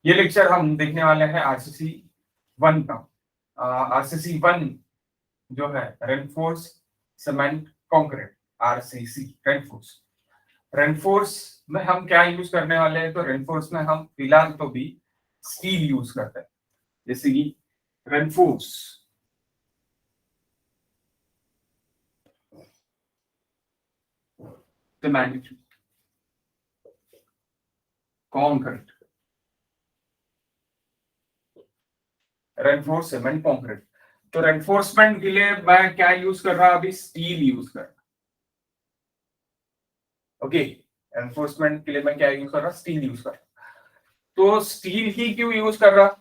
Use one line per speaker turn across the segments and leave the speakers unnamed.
ये लेक्चर हम देखने वाले हैं आरसीसी 1 का। आरसीसी 1 जो है reinforce cement concrete, RCC reinforce. Reinforce में हम क्या यूज करने वाले हैं, तो रेनफोर्स में हम फिलहाल तो भी स्टील यूज करते हैं, जैसे कि reinforce cement concrete, reinforce cement concrete. तो रेनफोर्समेंट के लिए मैं क्या यूज कर रहा, अभी स्टील यूज कर रहा। ओके, एनफोर्समेंट के लिए मैं क्या यूज कर रहा, स्टील यूज कर रहा। तो स्टील ही क्यों यूज कर रहा,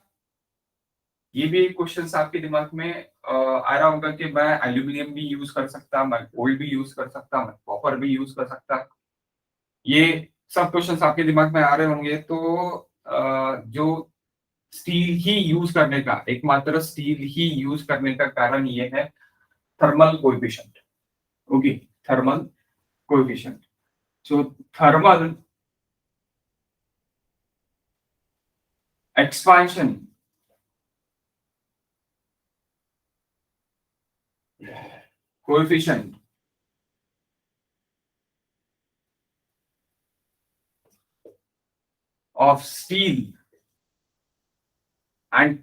ये भी एक क्वेश्चन आपके दिमाग में आ रहा होगा कि मैं एल्यूमिनियम भी यूज कर सकता, मैं गोल्ड भी यूज कर सकता, मैं कॉपर भी यूज कर सकता। ये सब क्वेश्चन आपके दिमाग में आ रहे होंगे। तो जो स्टील ही यूज करने का, एकमात्र स्टील ही यूज करने का कारण ये है thermal coefficient. Okay, thermal coefficient. So thermal expansion coefficient of steel and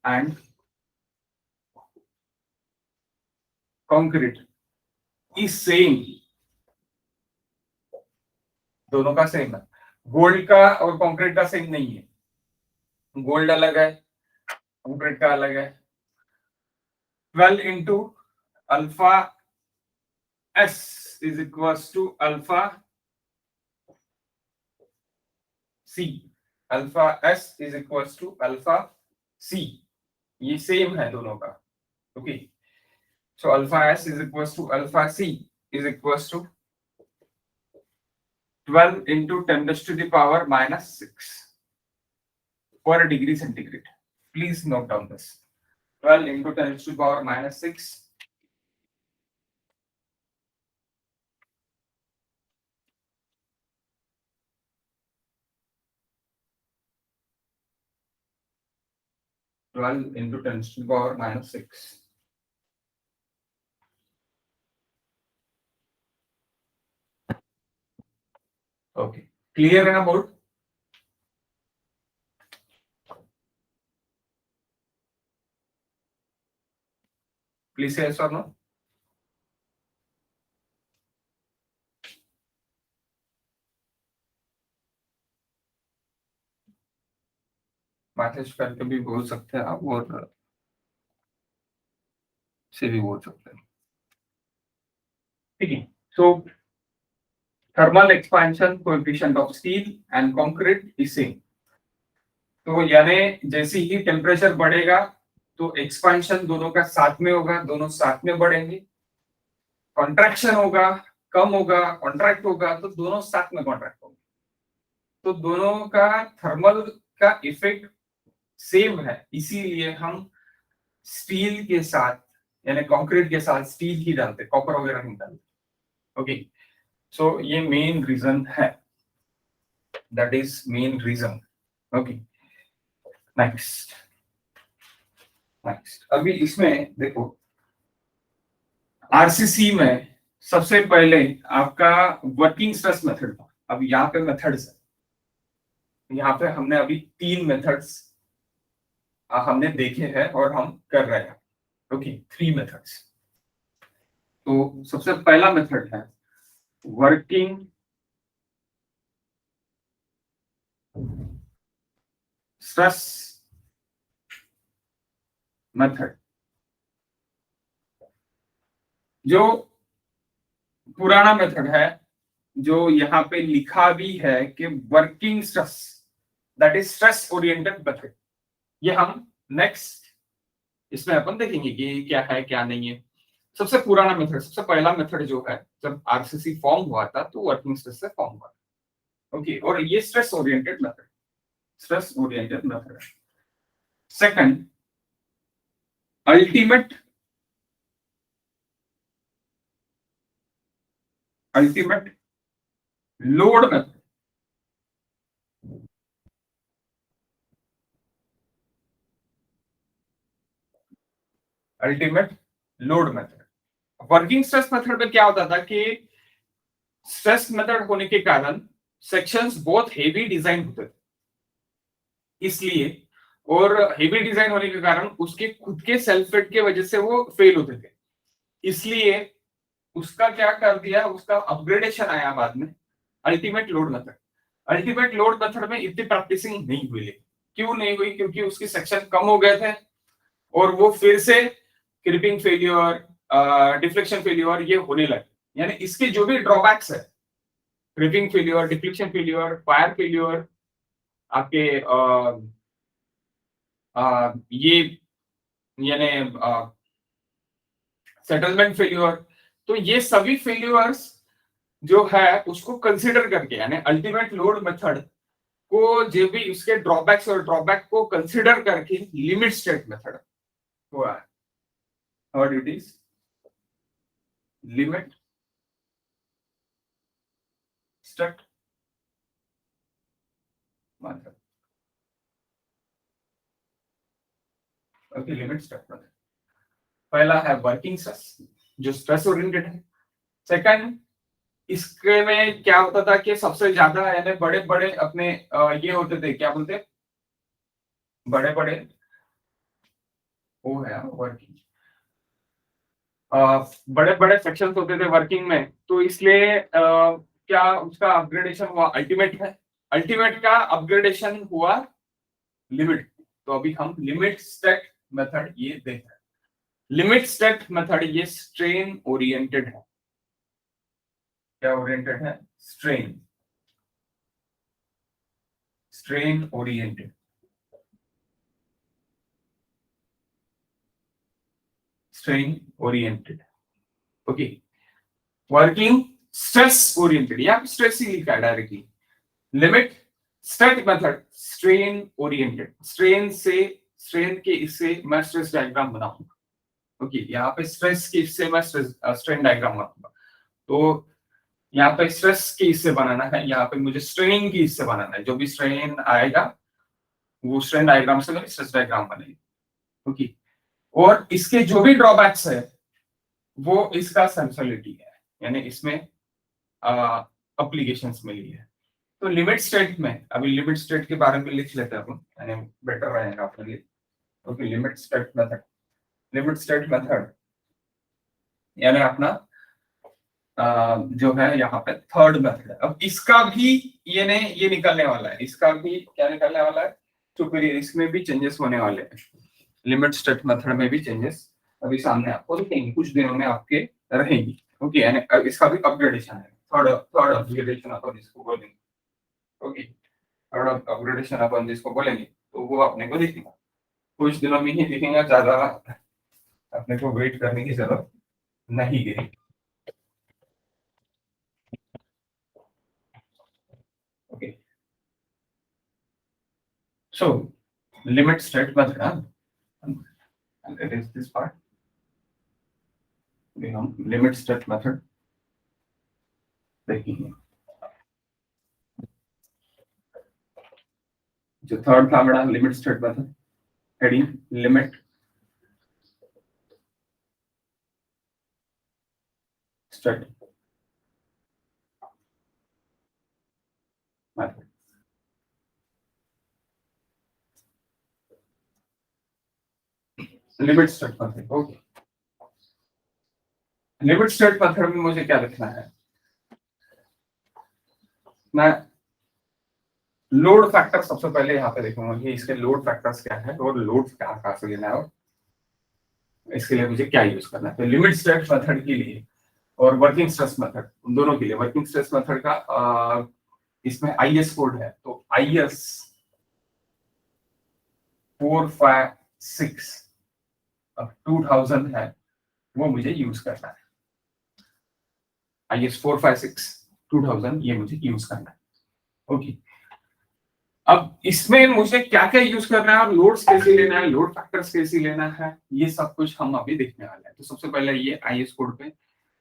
and concrete is same। दोनों का सेम है, गोल्ड का और कंक्रीट का सेम नहीं है। गोल्ड अलग है, कंक्रीट का अलग है। 12 into alpha S is equal to alpha C, alpha S is equal to alpha C, ये सेम है दोनों का। Okay, so alpha S is equal to alpha C is equal to 12 into 10 raised to the power minus 6 per degree centigrade. Please note down this. 12 into 10 raised to the power minus 6 12 into 10 raised to the power minus 6. Okay. Clear है ना board? Please say yes or no. Message करके भी बोल सकते हैं आप और से भी बोल सकते हैं। ठीक है, so thermal expansion coefficient of steel and concrete is same. तो यानी जैसे ही टेम्परेचर बढ़ेगा तो एक्सपेंशन दोनों का साथ में होगा, दोनों साथ में बढ़ेंगे। कॉन्ट्रैक्शन होगा, कम होगा, कॉन्ट्रैक्ट होगा, तो दोनों साथ में कॉन्ट्रैक्ट होंगे। तो दोनों का थर्मल का इफेक्ट सेम है, इसीलिए हम स्टील के साथ यानी कंक्रीट के साथ स्टील ही डालते, कॉपर वगैरह नहीं डालते। ओके, सो ये मेन रीजन है, that is main reason. Okay, next next अभी इसमें देखो, आरसीसी में सबसे पहले आपका वर्किंग स्ट्रेस मेथड था। अब यहाँ पे मेथड्स है, यहाँ पे हमने अभी 3 मेथड्स हमने देखे हैं और हम कर रहे हैं। Okay, 3 methods. तो सबसे पहला मेथड है वर्किंग स्ट्रेस मेथड। जो पुराना मेथड है, जो यहाँ पे लिखा भी है कि working stress, that is stress oriented method. ये हम नेक्स्ट इसमें अपन देखेंगे कि क्या है क्या नहीं है। सबसे पुराना मेथड, सबसे पहला मेथड जो है, जब आरसीसी फॉर्म हुआ था तो वर्किंग स्ट्रेस से फॉर्म हुआ था। ओके, और ये stress oriented method, stress oriented method. Second, ultimate ultimate load method. Ultimate load method. Working stress method में क्या होता था कि स्ट्रेस मेथड होने के कारण सेक्शंस बहुत हेवी डिजाइन होते थे, इसलिए और हेवी डिजाइन होने के कारण उसके खुद के सेल्फ वेट की वजह से वो फेल होते थे, इसलिए उसका क्या कर दिया, उसका अपग्रेडेशन आया बाद में ultimate load method. Ultimate load method में इतनी प्रैक्टिसिंग नहीं हुई, क्यों नहीं हुई, क्योंकि उसकी सेक्शन कम हो गए थे और वो फिर से क्रिपिंग फेल्योर, डिफ्लेक्शन फेल्योर ये होने लगे। यानी इसके जो भी ड्रॉबैक्स है, creeping failure, deflection failure, fire failure, आपके ये यानी सेटलमेंट फेल्योर, तो ये सभी फेल्योर्स जो है उसको कंसीडर करके, यानी अल्टीमेट लोड मेथड को जो भी उसके ड्रॉबैक्स और ड्रॉबैक को कंसीडर करके लिमिट स्टेट मेथड हुआ है। और it is limit state method. Okay, limit state method पहला है वर्किंग स्ट्रेस, जो स्ट्रेस ओरिएंटेड है। सेकंड, इसके में क्या होता था कि सबसे ज्यादा यानी बड़े बड़े अपने ये होते थे, क्या बोलते, बड़े बड़े वो है वर्किंग, बड़े बड़े सेक्शंस होते थे वर्किंग में, तो इसलिए क्या उसका अपग्रेडेशन हुआ अल्टीमेट है, अल्टीमेट का अपग्रेडेशन हुआ लिमिट। तो अभी हम लिमिट स्टेट मेथड ये देख रहे हैं। लिमिट स्टेट मेथड ये स्ट्रेन ओरिएंटेड है। क्या ओरिएंटेड है? Strain, strain oriented, strain oriented. Okay, working stress oriented या स्ट्रेस ही लिखा है directly. Limit state method strain oriented, strain से, स्ट्रेन के इससे मैं स्ट्रेस डायग्राम बनाऊंगा। ओके, यहाँ पे स्ट्रेस के इससे मैं स्ट्रेन डायग्राम बनाऊंगा। तो यहाँ पे स्ट्रेस की इससे बनाना है, यहाँ पे मुझे स्ट्रेन की इससे बनाना है। जो भी स्ट्रेन आएगा वो स्ट्रेन डायग्राम से मेरी स्ट्रेस डायग्राम बनेगी। ओके, और इसके जो भी ड्रॉबैक्स है वो इसका सेंसिटिविटी है, यानी इसमें एप्लीकेशंस मिली है। तो लिमिट स्टेट में, अभी लिमिट स्टेट के बारे में लिख लेते हैं अपन, यानी बेटर रहेगा अपने लिए। Okay, limit state method, limit state method यानी अपना जो है यहाँ पे थर्ड मेथड है। अब इसका भी ये निकलने वाला है, इसका भी क्या निकलने वाला है, सुपीरियर, इसमें भी चेंजेस होने वाले हैं। लिमिट स्टेट मेथड में भी चेंजेस अभी सामने आपको दिखेंगे, कुछ दिनों में आपके रहेंगी। ओके, यानी इसका भी अपग्रेडेशन है, थर्ड थर्ड अपग्रेडेशन अपन इसको बोलेंगे। ओके, थर्ड अपग्रेडेशन अपन जिसको बोलेंगे तो वो अपने को दिखेगा, कुछ दिनों में ही दिखेगा, ज्यादा अपने को वेट करने की जरूरत नहीं गिरी। Okay. So, limit state method. And it is this part. We have limit state method. देखेंगे जो थर्ड था मेरा limit state method, heading limit state method. Limit state method. Okay, limit state method में मुझे क्या लिखना है, मैं लोड फैक्टर सबसे पहले यहाँ पे देखूंगा कि इसके लोड फैक्टर्स क्या है और लोड कहाँ से लेना है और इसके लिए मुझे क्या यूज करना है। तो लिमिट स्टेट मेथड के लिए और वर्किंग स्ट्रेस मेथड, उन दोनों के लिए वर्किंग स्ट्रेस मेथड का इसमें आईएस कोड है, तो आईएस 456 2000 है, वो मुझे यूज करना है। आईएस 456 2000 ये मुझे यूज करना है। ओके, अब इसमें मुझे क्या क्या यूज करना है और लोड्स कैसे लेना है, लोड फैक्टर्स कैसे लेना है, ये सब कुछ हम अभी देखने वाले हैं। तो सबसे पहले ये आईएस कोड पे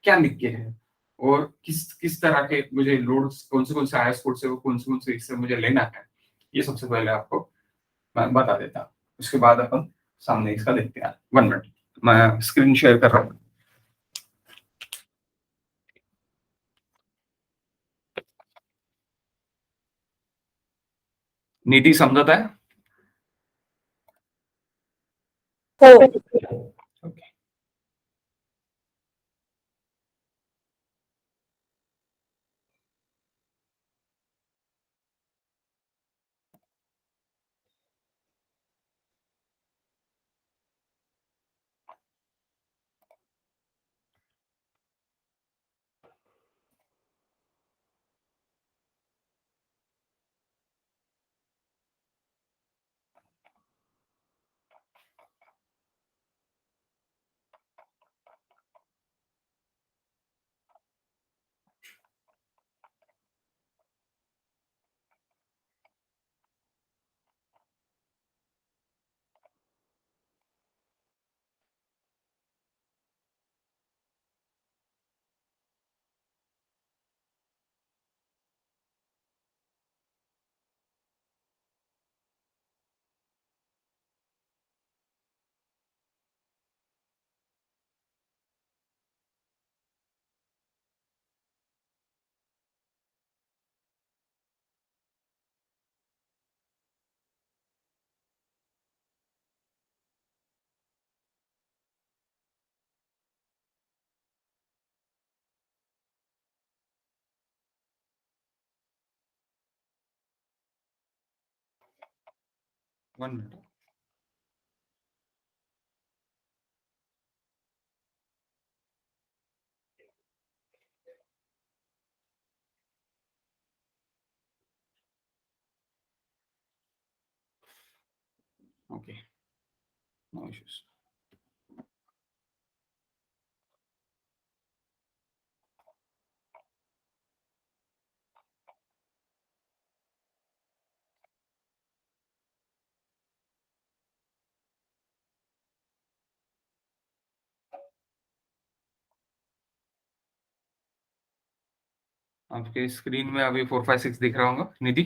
क्या लिख के है और किस किस तरह के मुझे लोड्स कौन से आईएस कोड से वो कौन से इससे मुझे लेना है, ये सबसे पहले आपको मैं बता देता हूँ। उसके बाद अपन सामने इसका देखते हैं। 1 मिनट। मैं स्क्रीन शेयर कर रहा हूँ। निधि समझता है? Okay, one minute. Okay, no issues. आपके स्क्रीन में अभी 4 5 6 दिख रहा होगा निधि?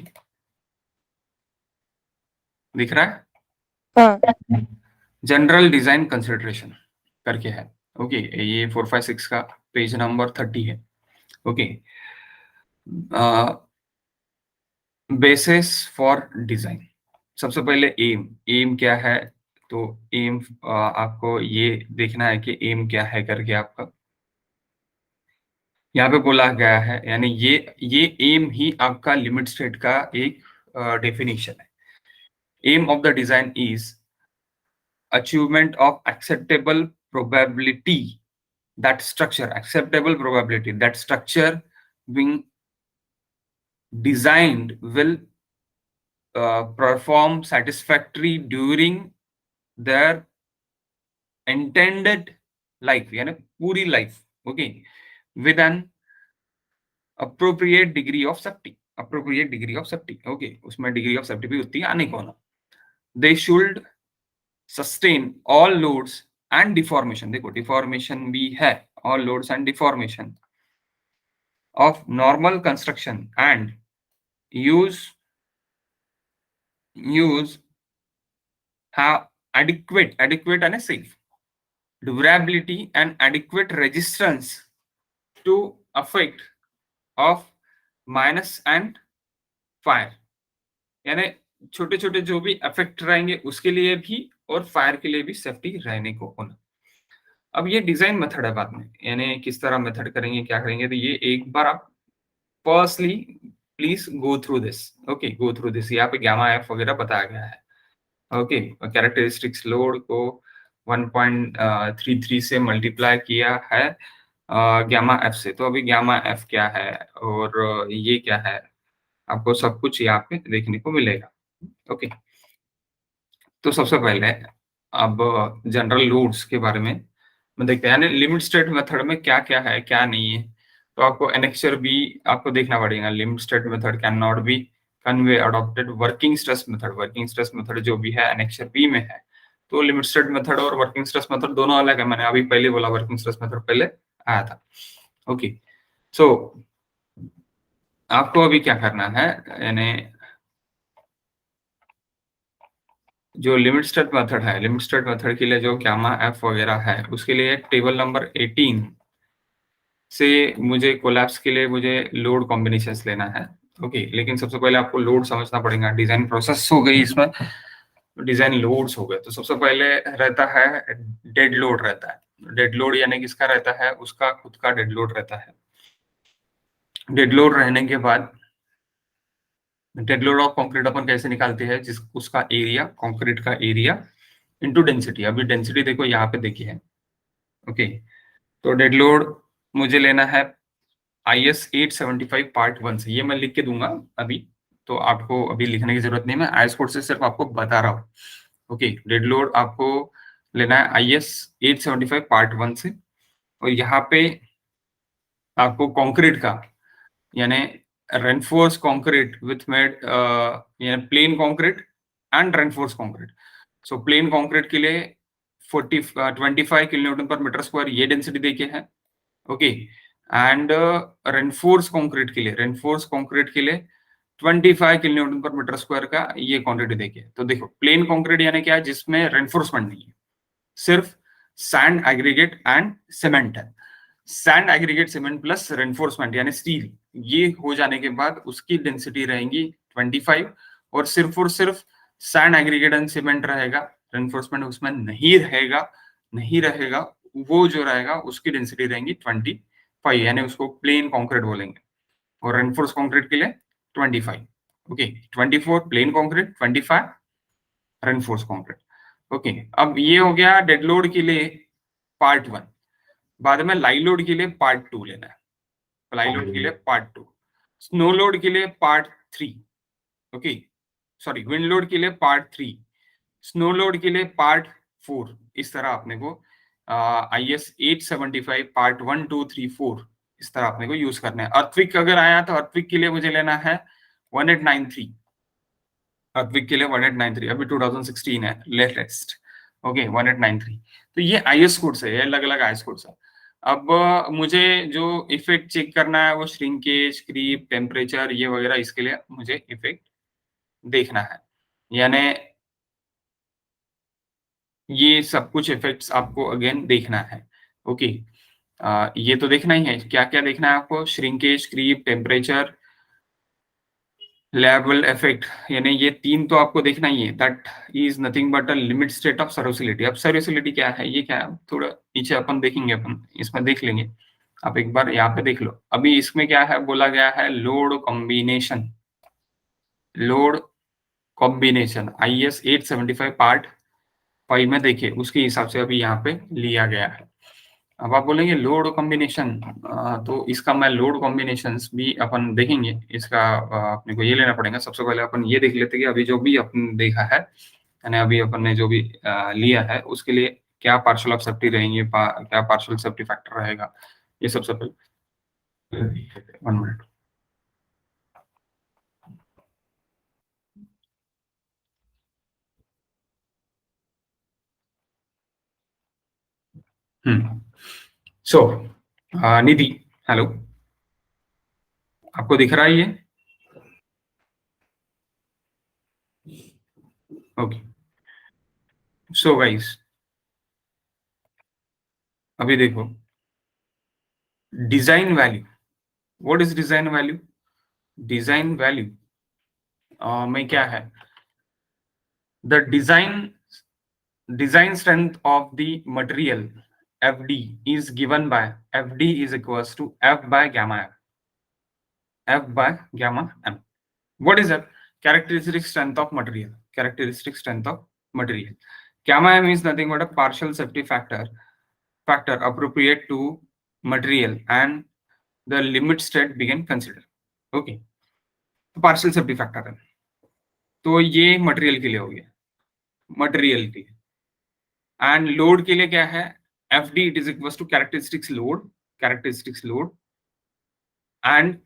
दिख रहा है?
हाँ।
जनरल डिजाइन कंसिडरेशन करके है। ओके, ये 4 5 6 का पेज नंबर 30 है। Okay, basis for design. सबसे पहले एम क्या है? तो एम आपको ये देखना है कि एम क्या है करके आपका यहाँ पे बोला गया है, यानी ये एम ही आपका लिमिट स्टेट का एक डेफिनेशन है। Aim of the design is achievement of acceptable probability that structure being designed will perform satisfactory during their intended life, यानी पूरी life. Okay, with an appropriate degree of safety। Okay, उसमें degree of safety भी होती है आने को ना। they should sustain all loads and deformation। देखो डिफॉर्मेशन भी है, all loads and deformation of normal construction and use have adequate and safe durability and adequate resistance to effect of minus and fire। यानी छोटे छोटे जो भी effect रहेंगे उसके लिए भी और फायर के लिए भी सेफ्टी रहने को होना। अब ये डिजाइन मेथड है बाद में, यानी किस तरह मेथड करेंगे क्या करेंगे, तो ये एक बार आप personally please go through this. Okay, go through this. यहाँ पे गामा एफ वगैरह बताया गया है। ओके, कैरेक्टरिस्टिक्स लोड को 1.33 से मल्टीप्लाई किया है गामा एफ से। तो अभी गामा एफ क्या है और ये क्या है, आपको सब कुछ यहाँ पे देखने को मिलेगा। ओके, तो सबसे पहले अब जनरल लोड्स के बारे में देखते हैं, यानी लिमिट स्टेट मेथड में क्या क्या है क्या नहीं है। तो आपको एनेक्चर भी आपको देखना पड़ेगा। Limit state method can not be convey adopted working stress method जो भी है एनेक्चर बी में है। तो लिमिट स्टेट मेथड और वर्किंग स्ट्रेस मेथड दोनों अलग है। मैंने अभी पहले बोला वर्किंग स्ट्रेस मेथड पहले आया था। ओके, सो आपको अभी क्या करना है, यानी जो लिमिट स्टेट मेथड है, लिमिट स्टेट मेथड के लिए जो गामा एफ वगैरह है, उसके लिए टेबल नंबर 18 से मुझे कोलैप्स के लिए मुझे लोड कॉम्बिनेशंस लेना है। ओके, लेकिन सबसे पहले आपको लोड समझना पड़ेगा। डिजाइन प्रोसेस हो गई, इसमें डिजाइन लोड्स हो गए। तो सबसे पहले रहता है डेड लोड रहता है। डेड लोड यानी किसका रहता है? उसका खुद का डेड लोड रहता है। डेड लोड रहने के बाद डेड लोड ऑफ कंक्रीट अपन कैसे निकालते हैं? जिस उसका एरिया, कंक्रीट का एरिया इनटू डेंसिटी। अभी डेंसिटी देखो यहाँ पे देखी है। ओके, तो डेड लोड मुझे लेना है IS 875 पार्ट 1 से। ये मैं लिख के दूंगा अभी, तो आपको अभी लिखने की जरूरत नहीं, मैं IS कोड से सिर्फ आपको बता रहा हूँ। ओके, डेड लोड आपको लेना है IS 875 पार्ट 1 से। और यहाँ पे आपको कंक्रीट का, यानी रेनफोर्स कंक्रीट विथ मेड, यानी plane concrete and reinforce concrete. So plane concrete के लिए 25 किलो न्यूटन पर मीटर स्क्वायर ये डेंसिटी देके है। ओके, एंड रेनफोर्स कंक्रीट के लिए, रेनफोर्स कंक्रीट के लिए 25 किलो न्यूटन पर मीटर स्क्वायर का ये क्वांटिटी देके। तो देखो, प्लेन कंक्रीट यानी क्या है? जिसमें रेनफोर्समेंट नहीं है, सिर्फ सैंड एग्रीगेट एंड सीमेंट है। Sand aggregate cement plus reinforcement यानी स्टील, ये हो जाने के बाद उसकी डेंसिटी रहेगी 25। और सिर्फ सैंड एग्रीगेट एंड सीमेंट रहेगा, रेनफोर्समेंट उसमें नहीं रहेगा। नहीं रहेगा, वो जो रहेगा उसकी डेंसिटी रहेगी 25, यानी उसको प्लेन कॉन्क्रीट बोलेंगे। और रेनफोर्स कॉन्क्रीट के लिए 25। Okay, 24 plain concrete, 25 reinforce concrete. Okay, अब ये हो गया डेड लोड के लिए पार्ट 1। बाद में लाई लोड के लिए पार्ट 2 लेना है। फ्लाई लोड के लिए पार्ट 2, स्नो लोड के लिए part 3। Okay, sorry, wind load के लिए पार्ट 3, स्नो लोड के लिए पार्ट 4। इस तरह अपने को IS 875 पार्ट 1 2 3 4 इस तरह अपने को यूज करना है। अर्थक्वेक अगर आया तो अर्थक्वेक के लिए मुझे लेना है 1893। अर्थक्वेक के लिए 1893, अभी 2016 है लेटेस्ट। ओके, 1893। तो ये IS कोड से है, अलग अलग IS कोड से। अब मुझे जो इफेक्ट चेक करना है वो श्रिंकेज, क्रीप, टेम्परेचर, ये वगैरह, इसके लिए मुझे इफेक्ट देखना है। यानी ये सब कुछ इफेक्ट्स आपको अगेन देखना है। ओके, ये तो देखना ही है। क्या क्या देखना है आपको? Shrinkage, creep, temperature, level effect, यानी ये 3 तो आपको देखना ही है। That is nothing but a limit state of serviceability. अब सर्विसिलिटी क्या है, ये क्या है, थोड़ा नीचे अपन देखेंगे, अपन इसमें देख लेंगे। आप एक बार यहाँ पे देख लो। अभी इसमें क्या है, बोला गया है load combination. Load combination IS 875 part 5 में देखिए, उसके हिसाब से अभी यहाँ पे लिया गया है। अब आप बोलेंगे लोड कॉम्बिनेशन, तो इसका मैं लोड कॉम्बिनेशंस भी अपन देखेंगे। इसका अपने को ये लेना पड़ेगा। सबसे पहले अपन ये देख लेते हैं कि अभी जो भी अपन देखा है, यानी अभी अपन ने जो भी लिया है, उसके लिए क्या पार्शियल ऑफ सेफ्टी रहेंगे, क्या पार्शियल सेफ्टी फैक्टर रहेगा, ये सबसे पहले। 1 मिनट। सो निधि, हेलो, आपको दिख रहा है ये? ओके, सो गाइस, अभी देखो, design value. What is design value? Design value में क्या है? The design strength of the material FD is given by, FD is equals to F by gamma M. F by gamma M. What is that? Characteristic strength of material. Characteristic strength of material. Gamma M is nothing but a partial safety factor appropriate to material and the limit state begin consider. Okay. तो partial safety factor है। तो ये material के लिए हो गया, material के लिए। एंड लोड के लिए क्या है? FD it is equal to characteristics load and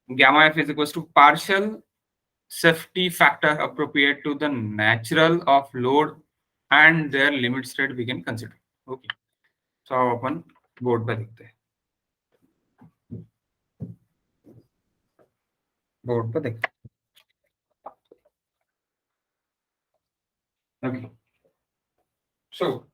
gamma F is equals to partial safety factor appropriate to the natural of load and their limit state we can consider. Okay, so upon board पे देखते हैं, board पे देखते हैं। Okay, So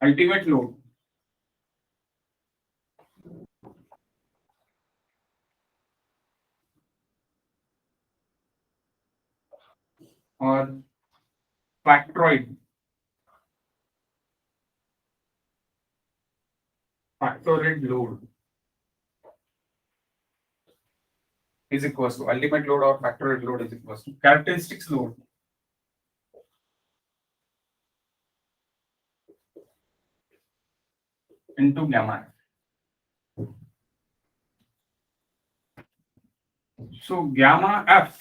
ultimate load or factoid load is equals to ultimate load or factoid load is equals to characteristics load into gamma. So gamma f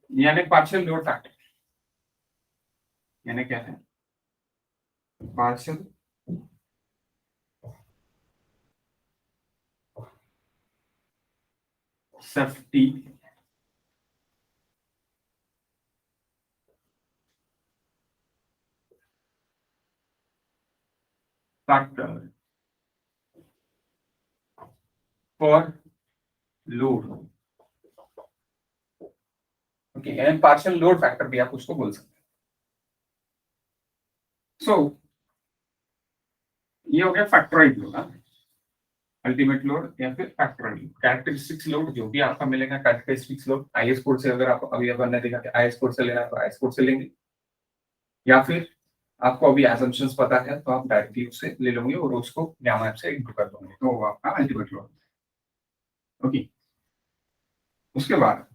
यानी partial load factor यानी क्या है partial safety factor for load. Okay and partial load factor भी आप उसको बोल सकते हैं. सो ये हो गया फैक्टराइड लोड. अल्टीमेट लोड या फिर फैक्टराइड कैरेक्टरिस्टिक्स लोड जो भी आपका मिलेगा कैरेक्टरिस्टिक्स लोड आईएस कोड से अगर आप अभी अपन ने देखा कि आईएस कोड से लेना है तो आईएस कोड से लेंगे या फिर आपको अभी assumptions पता है तो आप डायरेक्टली उससे ले लोगे और उसको गामा ऐप से इंटू कर दोगे तो वो आपका अल्टीमेट लोड. ओके उसके बाद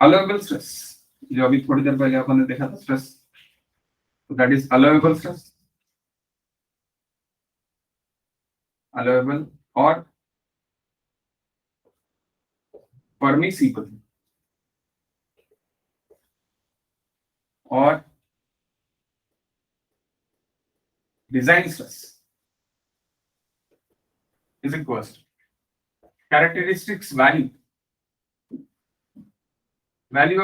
अलाउएबल स्ट्रेस जो अभी थोड़ी देर पहले अपन ने देखा था स्ट्रेस तो that is allowable stress allowable और परमिसिबल और design stress is equals to characteristics value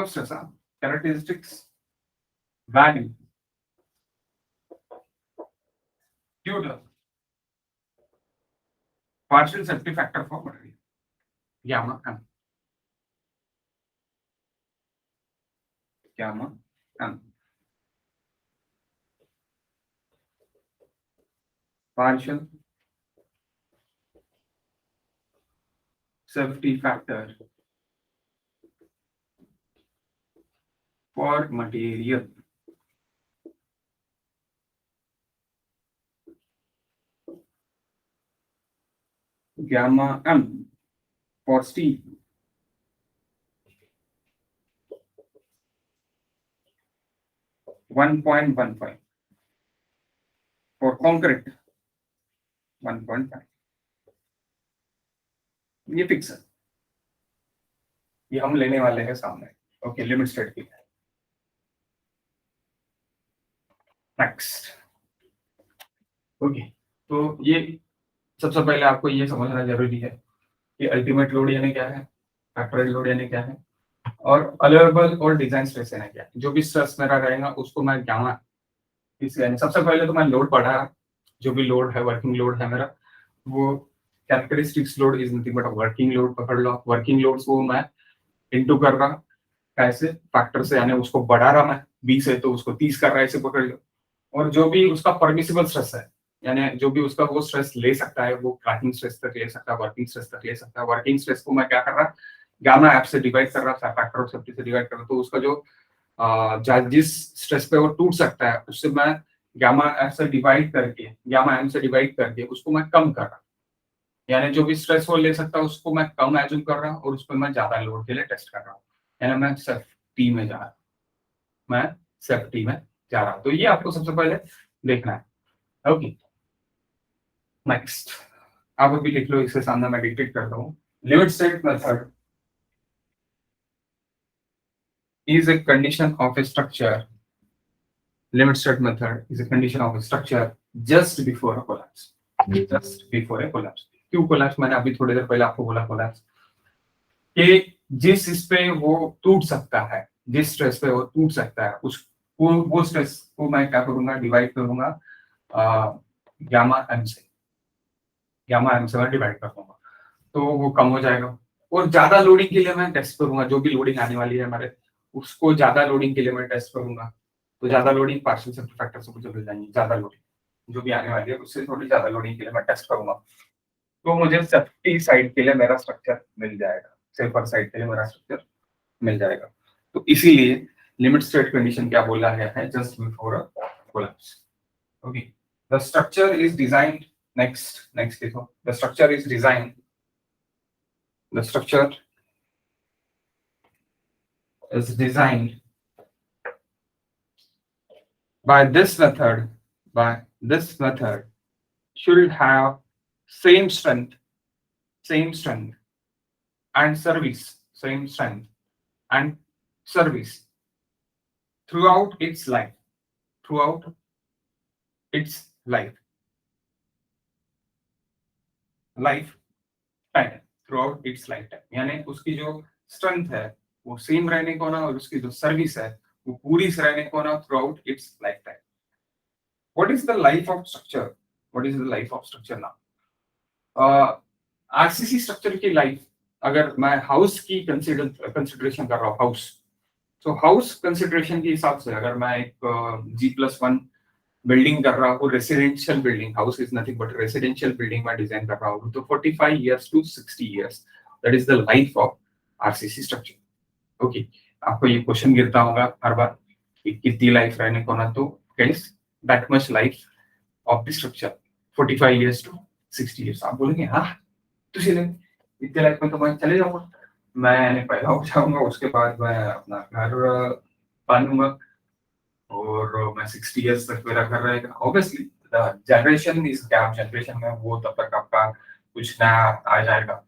of stress. Characteristics value due to partial safety factor for material gamma m partial safety factor for material gamma m for steel 1.15 for concrete 1.5. ये fix है ये हम लेने वाले हैं सामने. Okay limit state की next. Okay तो ये सबसे पहले आपको ये समझना जरूरी है कि अल्टीमेट लोड यानी क्या है फैक्टराइड लोड यानी क्या है और अलाउएबल और डिजाइन स्ट्रेस यानी क्या है. जो भी स्ट्रेस मेरा रहेगा उसको मैं गामा इससे यानी सबसे पहले तो मैं लोड पढ़ा जो भी लोड है वर्किंग लोड है मेरा वो characteristics load is nothing but working load पकड़ लो. वर्किंग लोड को मैं इनटू कर रहा कैसे फैक्टर से यानी उसको बढ़ा रहा मैं 20 है तो उसको 30 कर रहा है ऐसे पकड़ लो. और जो भी उसका परमिसिबल स्ट्रेस है यानी जो भी उसका वो स्ट्रेस ले सकता है वो क्रैकिंग स्ट्रेस तक ले सकता है वर्किंग स्ट्रेस तक ले सकता है. वर्किंग स्ट्रेस को मैं क्या कर रहा गामा ऐप से डिवाइड कर रहा था फैक्टर ऑफ सेफ्टी से डिवाइड कर रहा तो उसका जो जिस स्ट्रेस पे वो टूट सकता है उससे मैं गामा ऐप से डिवाइड करके गामा एम से डिवाइड करके उसको मैं कम कर रहा यानी जो भी स्ट्रेस वो ले सकता है उसको मैं कम एज्यूम कर रहा हूँ और उस पर मैं ज्यादा लोड के लिए टेस्ट कर रहा हूँ यानी मैं सेफ्टी में जा रहा हूँ. तो ये आपको सबसे पहले देखना है. ओके नेक्स्ट आप अभी लिख लो इसके सामने मैं डिक्टेट करता हूँ. Limit state method is a condition of a structure. Limit state method is a condition of a structure just before a collapse. Just before a collapse. क्यों collapse मैंने अभी थोड़ी देर पहले आपको बोला collapse कि जिस इस पे वो टूट सकता है जिस स्ट्रेस पे वो टूट सकता है उस वो स्ट्रेस को मैं क्या करूंगा डिवाइड करूंगा गामा एम से मैं डिवाइड कर दूंगा, तो वो कम हो जाएगा। और ज्यादा लोडिंग के लिए मैं टेस्ट करूंगा, जो भी लोडिंग आने वाली है हमारे, उसको ज्यादा लोडिंग के लिए मैं टेस्ट करूंगा। तो ज्यादा लोडिंग पार्शियल सेफ्टी फैक्टर से मुझे मिल जाएंगी, ज्यादा लोडिंग जो भी आने वाली है उससे थोड़ी ज्यादा लोडिंग के लिए मैं टेस्ट करूंगा, तो मुझे सेफ्टी साइड के लिए मेरा स्ट्रक्चर मिल जाएगा, सेफर साइड के लिए मेरा स्ट्रक्चर मिल जाएगा। तो इसीलिए लिमिट स्टेट कंडीशन क्या बोला गया है, just before a collapse. Okay, the structure is designed, next देखो, the structure is designed, the structure is designed by this method should have same strength and service throughout its life, throughout its lifetime, throughout its lifetime, यानी उसकी जो strength है वो same रहने को ना, और उसकी जो सर्विस है वो पूरी रहने को ना, through out it's life time. What is the life of structure, what is the life of structure now? RCC structure की लाइफ, अगर मैं हाउस की कंसिडरेशन कर रहा हूँ, हाउस कंसिडरेशन के हिसाब से अगर मैं एक G+1 बिल्डिंग कर रहा हूँ, residential building, house is nothing but residential building में डिजाइन कर रहा हूँ, तो 45 years to 60 years, that is the life of RCC structure. Okay, आपको ये क्वेश्चन गिरता होगा हर बार कि कितनी लाइफ रहने को ना, तो guys that much life of the structure 45 years to 60 years। आप बोलेंगे हाँ तो इतने लाइफ में तो मैं चले जाऊंगा, मैं पैदा हो जाऊंगा, उसके बाद मैं अपना घर पालूंगा और मैं 60 years तक मेरा घर रहेगा। Obviously generation is gap, generation में वो तब तक आपका कुछ नया आ जाएगा।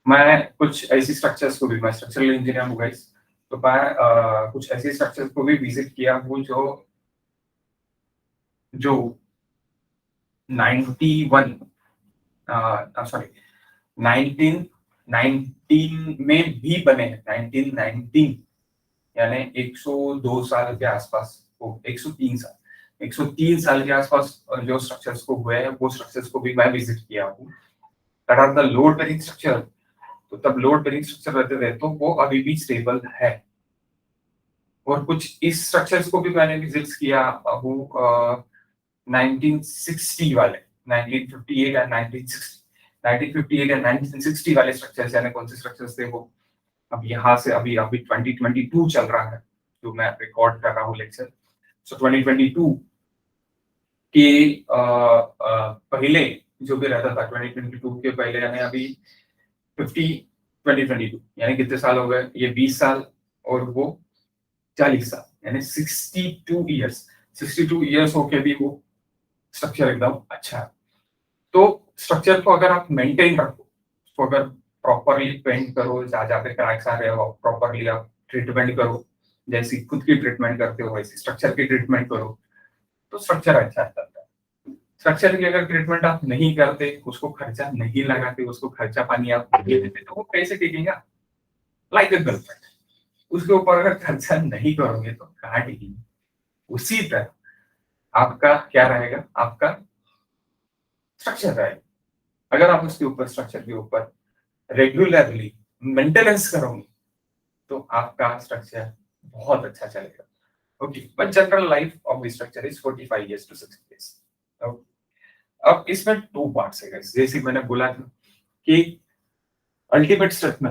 मैं कुछ ऐसी स्ट्रक्चर्स को भी, मैं स्ट्रक्चरल इंजीनियर हूँ गाइस, तो मैं कुछ ऐसी स्ट्रक्चर्स को भी विजिट किया हूँ जो 91 सॉरी 1919 में भी बने हैं, 1919 यानी 102 साल के आसपास, 103 साल के आसपास जो स्ट्रक्चर्स को हुए हैं, वो स्ट्रक्चर्स को भी मैं विजिट किया हूँ। That are the load bearing structure. तो तब लोड बेरिंग स्ट्रक्चर रहते थे, तो वो अभी भी स्टेबल है। और कुछ इस स्ट्रक्चर्स को भी मैंने विजिट किया हूँ 1960 वाले, 1958 एंड 1960 एंड 1960 वाले स्ट्रक्चर्स, यानी कौन से स्ट्रक्चर्स थे वो, अब यहाँ से अभी अभी 2022 चल रहा है जो मैं रिकॉर्ड कर रहा हूँ लेक्चर। सो 2022 के पहले जो भी रहता था, 2022 के पहले यानी अभी 2022 यानी कितने साल हो गए, ये 20 साल और वो 40 साल, यानी 62 इयर्स होके भी वो स्ट्रक्चर एकदम अच्छा है। तो स्ट्रक्चर को अगर आप मेंटेन रखो, तो अगर प्रॉपरली पेंट करो, जहाँ जहाँ पे क्रैक्स आ रहे हो प्रॉपरली आप ट्रीटमेंट करो, जैसी खुद की ट्रीटमेंट करते हो वैसी स्ट्रक्चर की ट्रीटमेंट करो, तो स्ट्रक्चर अच्छा चलता है। स्ट्रक्चर की अगर ट्रीटमेंट आप नहीं करते, उसको खर्चा नहीं लगाते, उसको खर्चा पानी आप नहीं देते, तो वो कैसे टिकेगा? लाइक अ गर्लफ्रेंड, उसके ऊपर अगर खर्चा नहीं करोगे तो कहाँ टिकेगी? उसी तरह आपका क्या रहेगा, आपका स्ट्रक्चर रहेगा। अगर आप उसके ऊपर, स्ट्रक्चर के ऊपर रेगुलरली मेंटेनेंस करोगे, तो आपका स्ट्रक्चर बहुत अच्छा चलेगा। Okay, but general life of the structure is 45 years to 60 years। अब इसमें दो पार्ट्स है गाइस, जैसे मैंने बोला था कि अल्टीमेट स्ट्रेट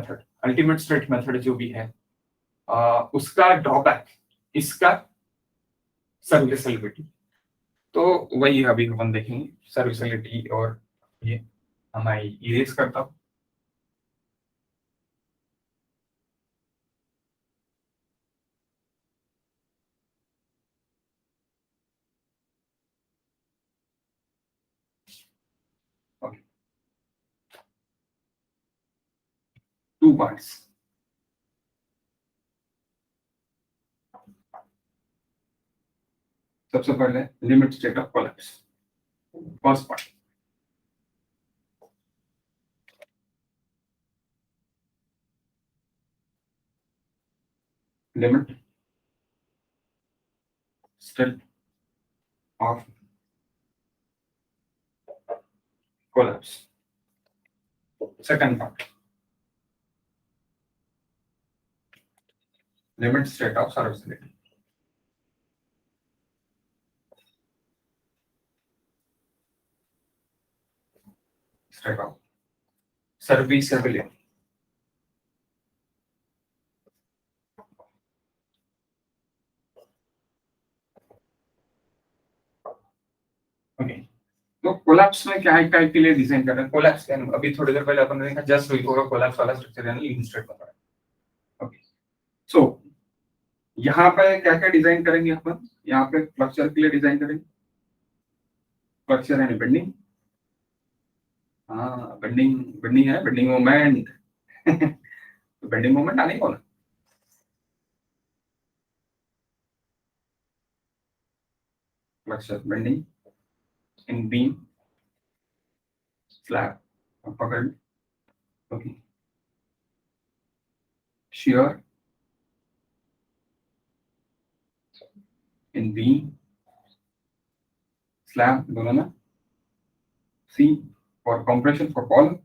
मेथड जो भी है, उसका ड्रॉबैक, इसका सर्विसेबिलिटी। तो वही अभी हम देखेंगे सर्विसेबिलिटी, और ये हमारी इरेज करता हूं। Okay, two parts. सबसे पहले limit state of collapse, first part. Limit state of collapse. Second part, limit state of serviceability. State of serviceability. Okay, तो कोलैप्स में क्या है, क्या के लिए डिजाइन कर रहे हैं कोलैप्स? अभी थोड़ी देर पहले अपन ने देखा जस्ट होगा कोलैप्स वाला स्ट्रक्चर यानी लीन स्टेट बन रहा है। ओके, सो यहाँ पे क्या क्या डिजाइन करेंगे अपन? यहाँ पे फ्लक्चर के लिए डिजाइन करेंगे, फ्लक्चर यानी बेंडिंग। हाँ, बेंडिंग, बेंडिंग है, बेंडिंग मोमेंट। तो बेंडिंग मोमेंट आने को ना, फ्लक्चर बेंडिंग इन बीम स्लैब पकड़। Okay, shear in beam slab दोनों में। C for compression for column,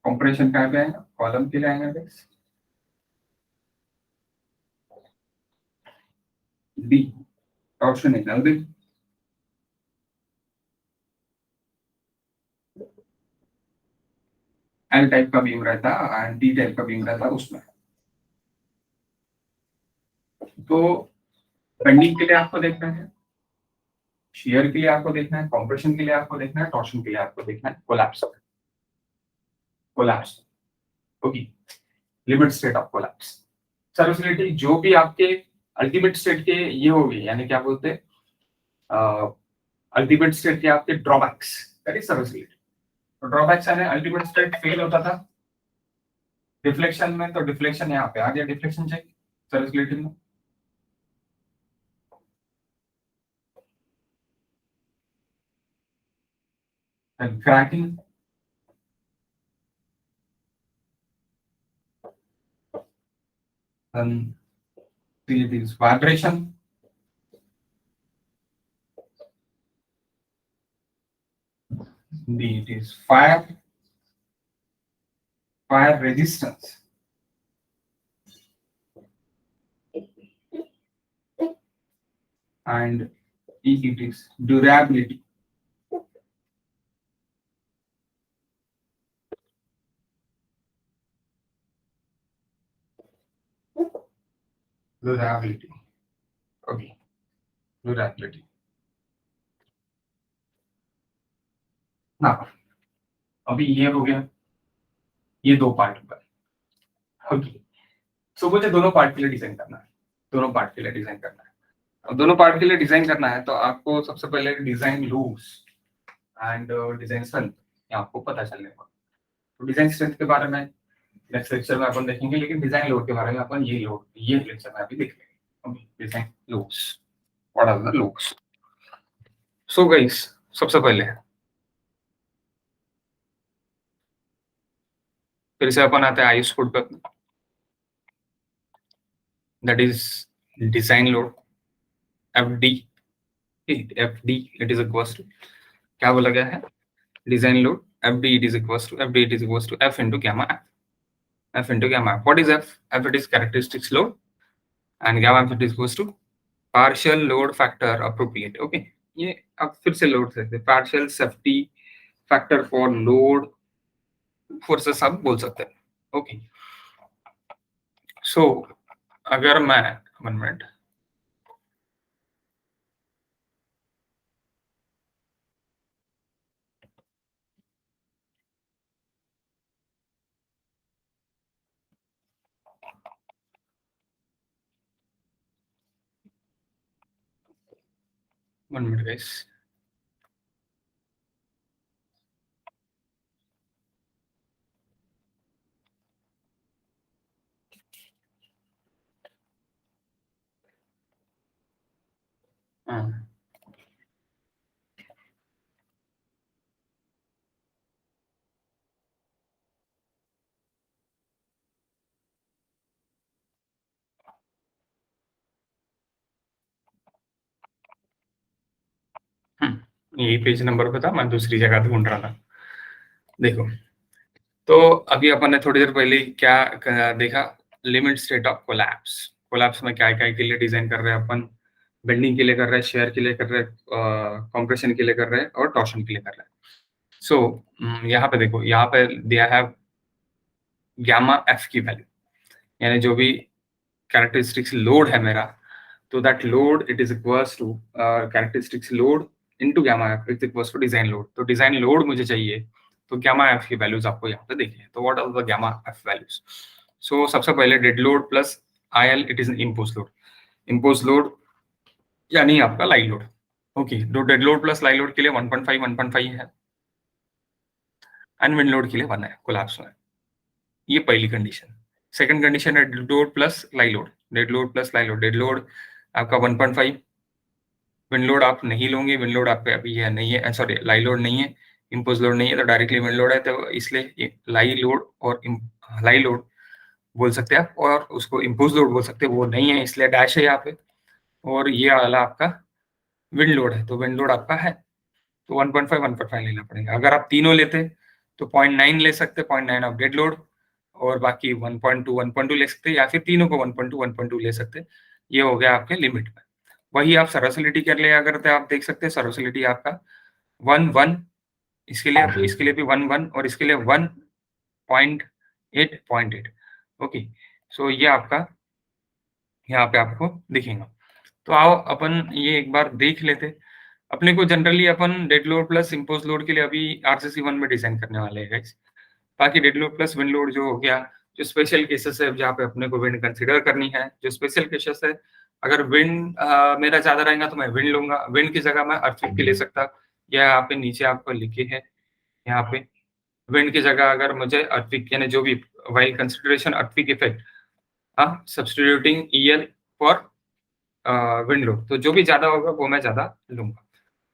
compression कहाँ पे आएगा? कॉलम के लिए आएगा guys। D torsion in L type का बीम रहता है एंड D टाइप का बीम रहता है उसमें। तो बेंडिंग के लिए आपको देखना है, शेयर के लिए आपको देखना है, कॉम्प्रेशन के लिए आपको देखना है, टॉर्शन के लिए आपको देखना है, collapse. Collapse okay, limit state of collapse. Serviceability जो भी आपके अल्टीमेट स्टेट के ये होगी, यानी क्या बोलते हैं अल्टीमेट स्टेट के आपके ड्रॉबैक्स, दैट इज सर्विसिबिलिटी। तो ड्रॉबैक्स यानी अल्टीमेट स्टेट फेल होता था डिफ्लेक्शन में, तो डिफ्लेक्शन यहाँ पे आ गया, डिफ्लेक्शन चेक सर्विसिबिलिटी में। Cracking, then it is vibration, it is fire resistance, and it is durability. Durability. Okay, durability. Now, अभी ये हो गया, ये दो पार्ट पर। ओके, सो मुझे दोनों पार्ट के लिए डिजाइन करना है, दोनों पार्ट के लिए डिजाइन करना है। अब दोनों पार्ट के लिए डिजाइन करना है तो आपको सबसे पहले design loads and design strength आपको पता चलने का। तो डिजाइन स्ट्रेंथ के बारे में नेक्स्ट लेक्चर में अपन देखेंगे, लेकिन डिजाइन लोड के बारे में अपन ये लेक्चर में अभी देख लेंगे। Okay, design loads, what are the loads? So guys, सबसे पहले फिर से अपन आते हैं आयुष कोड पे, that is design load FD। FD it is equals to, क्या बोला गया है? Design load FD it is equals to F into gamma F. F into gamma F. What is F? F it is characteristics load and gamma F it is equals to partial load factor appropriate. Okay, ये अब फिर से load सकते हैं, partial safety factor for load forces आप बोल सकते हैं। ओके, सो अगर मैं 1 मिनट, गाइस, हाँ यही पेज नंबर पे था, मैं दूसरी जगह ढूंढ रहा था। देखो, तो अभी अपन ने थोड़ी देर पहले क्या देखा, limit state of collapse. Collapse में क्या क्या के लिए डिजाइन कर रहे हैं अपन, बेंडिंग के लिए कर रहे हैं, शेयर के लिए कर रहे हैं, कंप्रेशन के लिए कर रहे हैं और टॉर्शन के लिए कर रहे हैं। सो यहाँ पे देखो, यहाँ पे दिया है गामा एफ की वैल्यू, यानी जो भी कैरेक्टरिस्टिक्स लोड है मेरा, तो that load it is equals to characteristics load into gamma F is equals to design load. तो डिजाइन लोड मुझे चाहिए, तो गामा एफ की वैल्यूज आपको यहाँ पे देखनी है। तो what are the gamma F values? So सबसे पहले dead load plus I L, it is impose load. Impose load यानी आपका लाइव लोड। ओके, तो dead load plus live load के लिए 1.5 है, एंड विंड लोड के लिए 1 है कोलैप्स में। ये पहली कंडीशन। सेकंड कंडीशन है dead load plus live load. Dead load plus live load, dead load आपका 1.5, विंड लोड आप नहीं लोगे, विंड लोड आप पे अभी है नहीं है, सॉरी लाइव लोड नहीं है, इम्पोज लोड नहीं है, तो डायरेक्टली विंड लोड है, तो इसलिए लाइव लोड और लाइव लोड बोल सकते हैं आप, और उसको इम्पोज लोड बोल सकते हैं, वो नहीं है इसलिए डैश है यहाँ पे। और ये वाला आपका विंड लोड है, तो विंड लोड आपका है, तो 1.5 लेना पड़ेगा। अगर आप तीनों लेते तो 0.9 ले सकते, 0.9 ऑफ डेड लोड, और बाकी 1.2 ले सकते, या फिर तीनों को 1.2 ले सकते। ये हो गया आपके लिमिट में। वही आप सर्वसिलिटी कर लिया करते, आप देख सकते हैं सर्वसिलिटी आपका 1 इसके लिए भी 1 और इसके लिए 1.8. ओके, सो ये आपका यहाँ पे आपको दिखेगा। तो आओ अपन ये एक बार देख लेते। अपने को जनरली अपन dead load plus impose load के लिए अभी आरसीसी 1 में डिजाइन करने वाले हैं गाइस। बाकी dead load plus wind load जो हो गया, जो स्पेशल केसेस है जहाँ पे अपने को विंड कंसीडर करनी है, जो स्पेशल केसेस है, अगर विंड मेरा ज्यादा रहेगा तो मैं विंड लूंगा, विंड की जगह मैं अर्थक्वेक की ले सकता। यह यहाँ पे नीचे आपको लिखे है, यहाँ पे विंड की जगह अगर मुझे अर्थक्वेक यानी जो भी वाइल कंसिडरेशन अर्थक्वेक इफेक्ट, हाँ, substituting EL for wind load, तो जो भी ज्यादा होगा वो मैं ज्यादा लूंगा।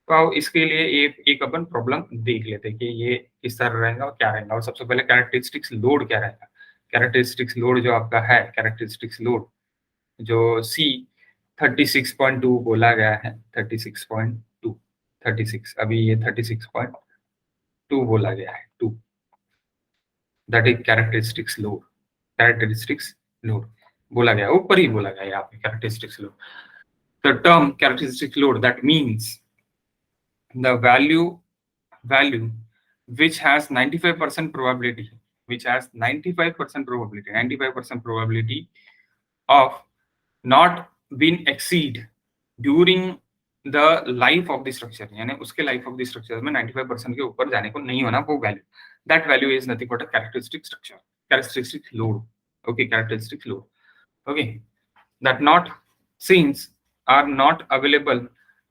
तो आओ इसके लिए एक अपन प्रॉब्लम देख लेते हैं कि ये किस तरह रहेगा और क्या रहेगा। और सबसे पहले कैरेक्टरिस्टिक्स लोड क्या रहेगा। कैरेक्टरिस्टिक्स लोड जो आपका है, कैरेक्टरिस्टिक्स लोड जो सी 36.2 बोला गया है, 36, अभी ये 36.2 बोला गया है, 2, that is characteristics load. Characteristics load बोला गया, ऊपर ही बोला गया यहाँ पे characteristics load. The term characteristics load that means the value which has 95% probability, 95% probability of not being exceed during the life of the structure, यानी उसके life of the structure में 95% के ऊपर जाने को नहीं होना वो value, that value is nothing but a characteristic structure, characteristic load. Okay, characteristic load. Okay, that not since are not available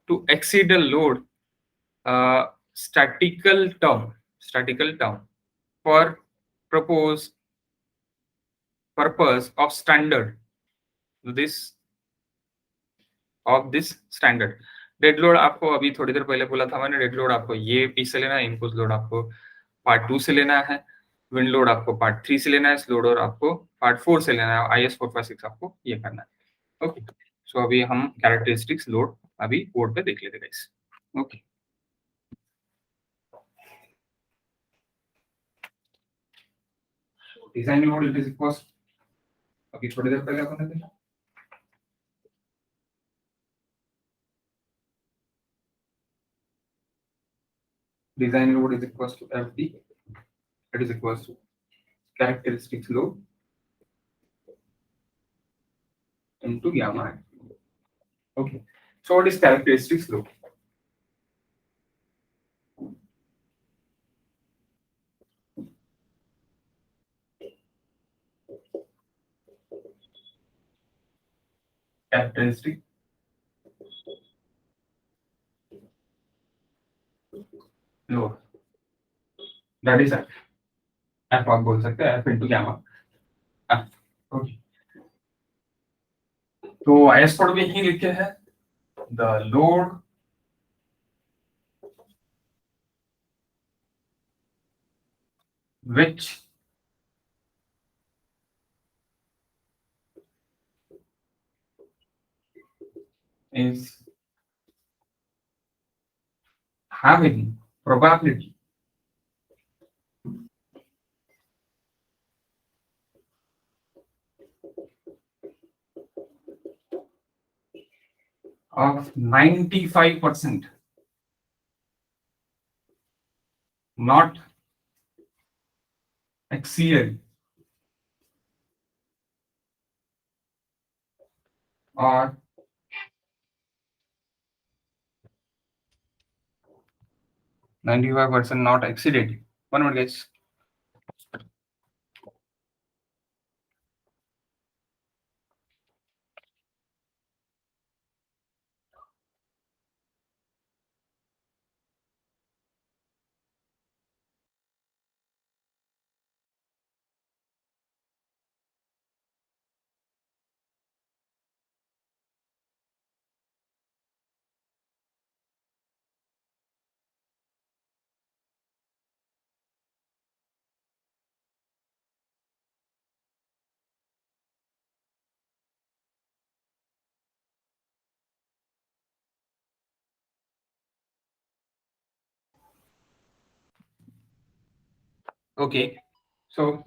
to exceed the load statical term for propose purpose of standard this standard। Dead load आपको अभी थोड़ी देर पहले बोला था मैंने, dead load आपको ये piece से लेना है, इम्पोज लोड आपको पार्ट 2 से लेना है, विंड लोड आपको पार्ट 3 से लेना है, स्लो लोड आपको पार्ट 4 से लेना है, IS 456 आपको ये करना है। ओके, सो अभी हम कैरेक्टरिस्टिक्स लोड अभी बोर्ड पे देख लेते हैं guys. Okay, design load it is equal, अभी थोड़ी देर पहले अपन ने देखा, design load is equals to FD, it is equals to characteristics load into gamma. Okay, so what is characteristics load? Characteristic load, that is F। F आप बोल सकते हैं, F into gamma F। Okay, तो IS code में ही लिखे हैं the load which is having probability of 95% not exceeded or 95% not exceeded. One more guess. Okay, so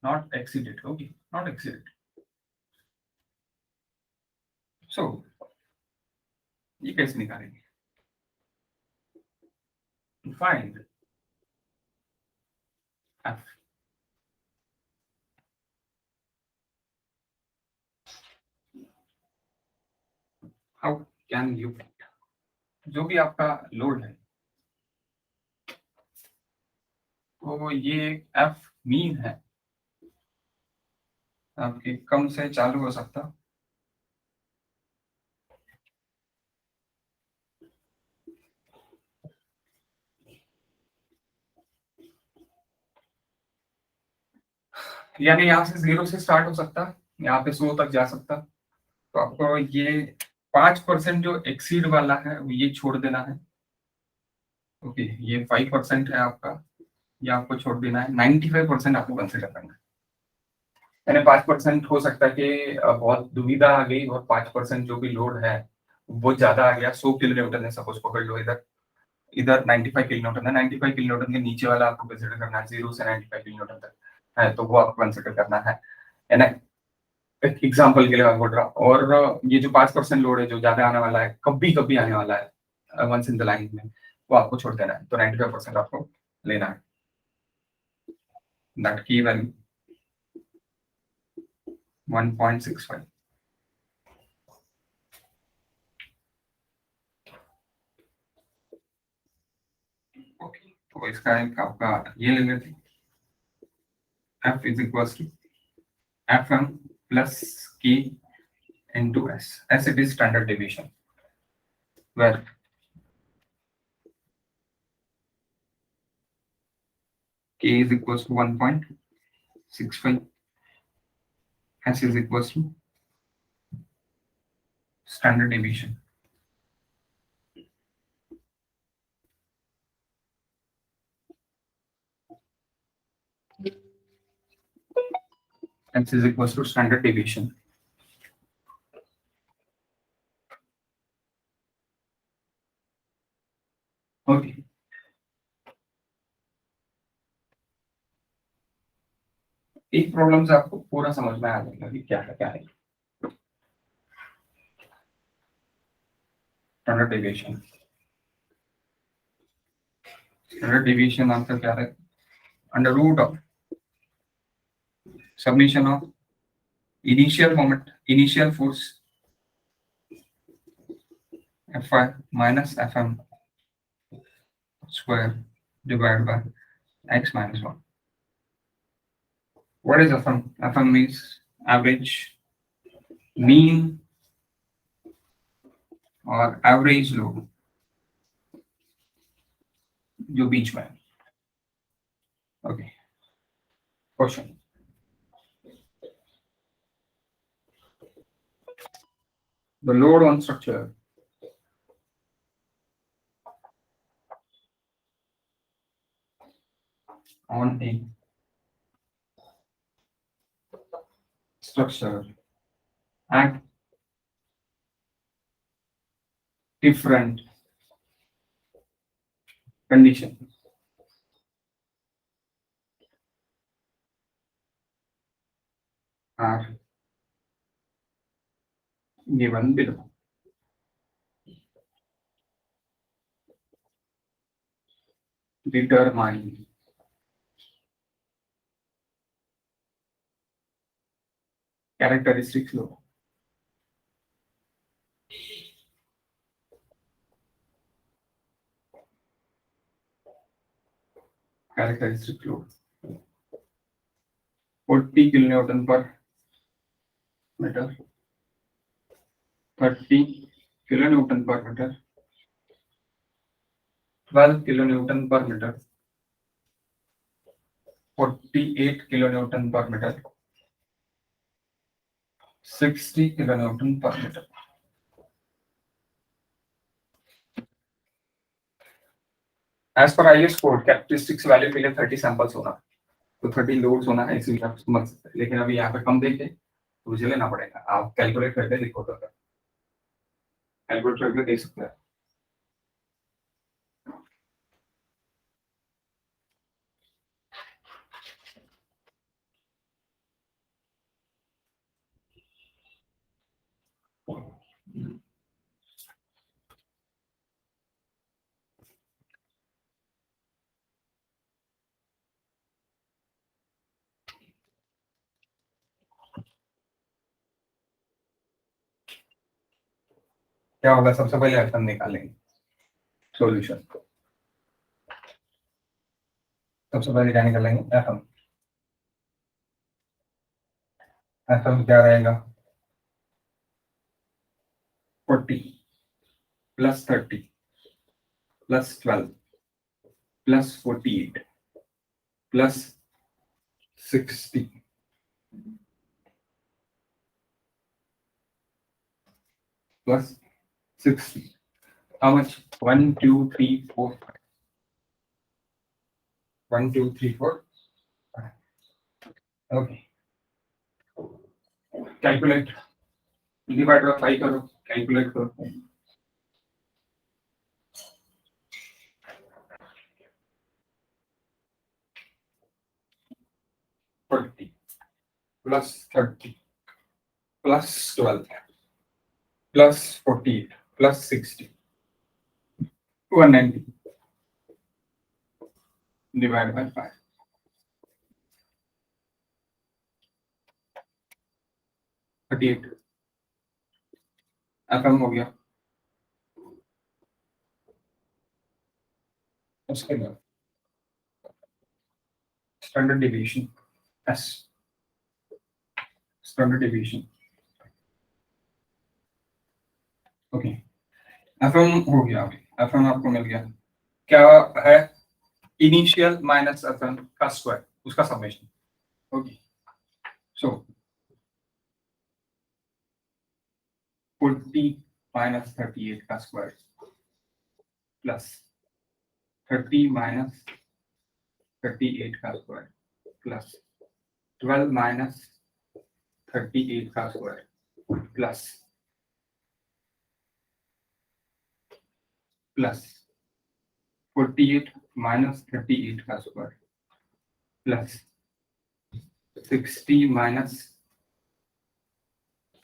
not exceeded. Okay, not exceeded. So ये कैसे निकालेंगे? To find f, how can you find? जो भी आपका load है तो ये F mean है, आपके कम से चालू हो सकता, यानी यहाँ से 0 से स्टार्ट हो सकता, यहाँ पे 100 तक जा सकता। तो आपको ये 5% जो एक्सीड वाला है वो ये छोड़ देना है। ओके, ये 5% है आपका, ये आपको छोड़ देना है। 95% आपको कंसिडर करना है। यानी 5% हो सकता है कि बहुत दुविधा आ गई और 5% जो भी लोड है वो ज्यादा आ गया। 100 किलोमीटर है सपोज पकड़ लो, इधर इधर 95 किलोमीटर है, 95 किलोमीटर के नीचे वाला आपको कंसिडर करना है, 0 से 95 किलोमीटर तक है तो वो आपको कंसिडर करना है ना। एक एग्जाम्पल के लिए मैं बोल रहा हूँ। और ये जो 5% लोड है जो ज्यादा आने वाला है, कभी कभी आने वाला है वंस इन द लाइन में, वो आपको छोड़ देना है। तो 95% आपको लेना है। दैट की वैल्यू 1.65। ओके, तो इसका एक आपका ये ले लेते हैं, F is equal to FM plus K into S, as it is standard deviation, where K is equals to 1.65, S is equals to standard deviation. S is equals to standard deviation. Okay. एक problem से आपको पूरा समझ में आ जाएगा कि क्या है क्या नहीं। Standard deviation, standard deviation answer क्या है? Under root of summation of initial moment, initial force Fi minus Fm square divided by x minus 1. What is FM? FM means average, mean और एवरेज लोड जो बीच में। Okay, question, the load on structure on a structure act different conditions are given below. Determine characteristics law. Characteristic load 40 kilonewton per meter, 30 kilonewton per meter, 12 kilonewton per meter, 48 kilonewton per meter, 60 kilonewton per meter. As per IS code, characteristics value के लिए 30 samples होना, तो 30 loads होना है, इसलिए आप समझ सकते हैं। लेकिन अभी यहाँ पे कम देंगे तो मुझे लेना पड़ेगा, आप कैलकुलेट करके लिखो, तो कैलकुलेट करके देख सकते हैं। क्या होगा, सबसे पहले एफएम निकालेंगे, सॉल्यूशन। सबसे पहले क्या निकालेंगे, एफएम। एफएम क्या रहेगा, 40 plus 30 plus 12 plus 48 plus 60 plus 60. How much? 1, 2, 3, 4, 5. 1, 2, 3, 4, 5. Okay. Calculate. Divide by 5 करो. Calculate करो. 40 plus 30 plus 12 plus 48 plus 60. 190. Divide by 5. 38. FM हो गया. उसके बाद standard deviation S. Standard deviation. Okay. FM हो गया. FM आपको मिल गया. क्या है? Initial minus FM का स्क्वायर, उसका समेशन. Okay. So 40 minus 38 का स्क्वायर प्लस 30 minus 38 का स्क्वायर प्लस 12 minus 38 का स्क्वायर प्लस 48 minus 38 का स्क्वायर प्लस 60 minus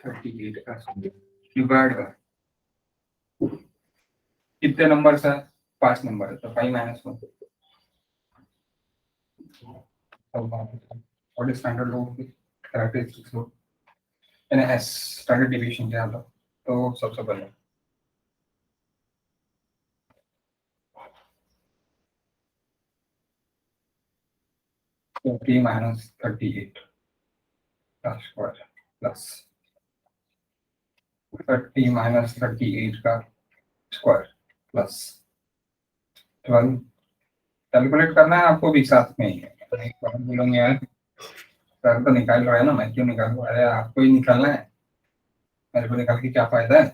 38 का स्क्वायर डिवाइड बाय कितने नंबर है, 5 नंबर है, तो 5 minus 1. What is standard load? Characteristics load. And S standard deviation क्या था, तो सबसे पहले T minus 38 का स्क्वायर प्लस 30 minus 38 का स्क्वायर प्लस 12. कैलकुलेट करना है आपको भी साथ में ही है, तो एक बार बोलोगे यार सर तो निकाल रहा है ना, मैं क्यों निकालूं, अरे आपको ही निकालना है, मेरे को निकाल के क्या फायदा है.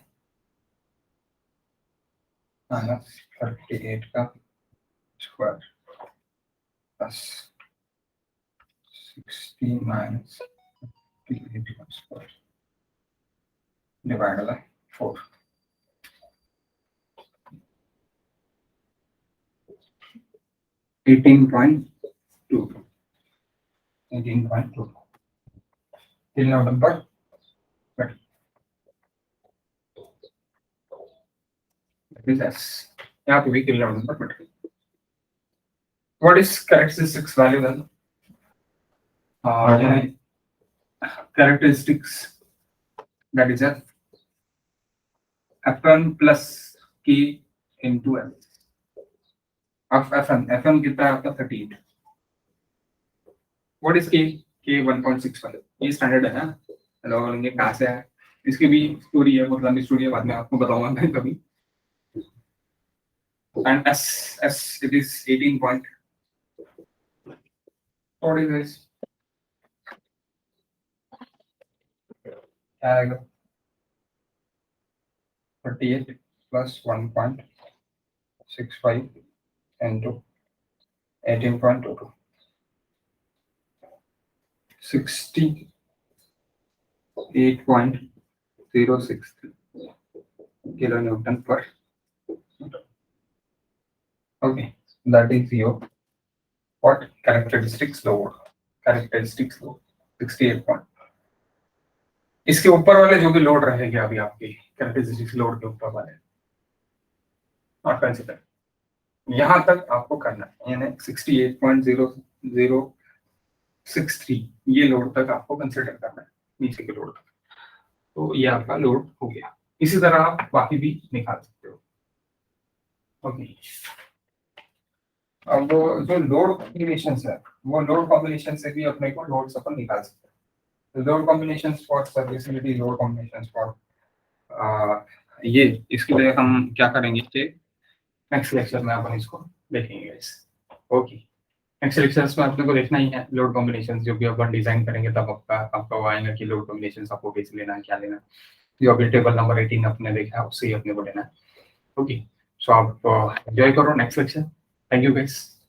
माइनस 38 का स्क्वायर प्लस 60 minus 38 का square divide by 4. 18.2. 18.2 till November 30. That is S. यहाँ पे भी till November 30. What is characteristics value then? Characteristics, that is Fn plus K into F. Of Fn कितना है आपका 38. What is K? K 1.65. ये standard है ना. हेलो लेंगे कहाँ से है? इसकी भी स्टोरी है, बहुत लंबी स्टोरी है, बाद में आपको बताऊंगा मैं कभी. And S it is 18 point. What is this? क्या आएगा? 38 plus 1.65 into 18.22. 68.063 kilonewton per meter. Okay, that is your what characteristics load. Characteristics load 68 point. इसके ऊपर वाले जो भी लोड रहेंगे अभी आपके कैरेक्टरिस्टिक्स लोड के ऊपर वाले नॉट कंसीडर. यहां तक आपको करना है, यानी 68.0063 ये लोड तक आपको कंसीडर करना है, नीचे के लोड तक. तो ये आपका लोड हो गया. इसी तरह आप बाकी भी निकाल सकते हो. ओके, अब जो लोड कॉम्बिनेशन है वो लोड कॉम्बिनेशन से भी अपने को लोड अपन निकाल सकते हैं. Load combinations for serviceability, load combinations for ये इसके लिए हम क्या करेंगे कि नेक्स्ट लेक्चर में अपन इसको देखेंगे गाइस. ओके, नेक्स्ट लेक्चर्स में अपने को देखना ही है लोड कॉम्बिनेशंस. जो भी अपन डिजाइन करेंगे तब आपका वो आएगा कि लोड कॉम्बिनेशंस आपको कैसे लेना है, क्या लेना है. जो अभी टेबल नंबर 18 अपने देखा है उससे ही अपने को लेना है. ओके, सो आप एंजॉय करो next lecture. Thank you guys.